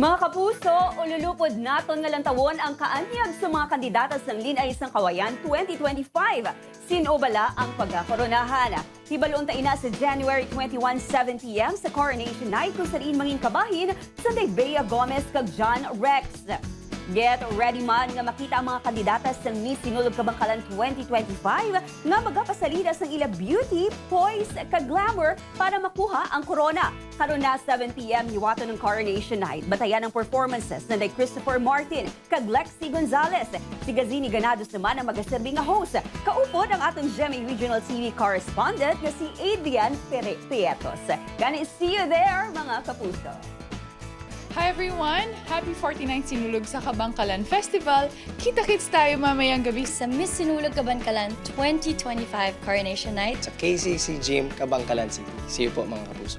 Mga kapuso, ululupod naton nga lang tawon ang kaanyag sa mga kandidatas ng Linay sang Kawayan 2025. Sino bala ang pagkakoronahan? Hibalon ta ina sa January 21, 7 p.m. sa Coronation Night kung saan mangin kabahin sa Bea Gomez kag John Rex. Get ready man nga makita ang mga kandidatas ng Miss Sinulog Kabangkalan 2025 nga magapasalida sang ila beauty, poise, kag glamour para makuha ang corona. Karon na 7 p.m. hiwato ng Coronation Night. Batayan ang performances na Christopher Martin kag Lexi Gonzalez. Si Gazini Ganados naman ang magaserbi nga host. Kaupod ang atong GMA Regional TV correspondent na si Adrian Prietos. Gani see you there mga kapuso. Hi everyone! Happy 49th Sinulog sa Kabangkalan Festival! Kita-kits tayo mamayang gabi Sa Miss Sinulog Kabangkalan 2025 Coronation Night. Sa KCC Gym, Kabangkalan City. See you po mga kapuso.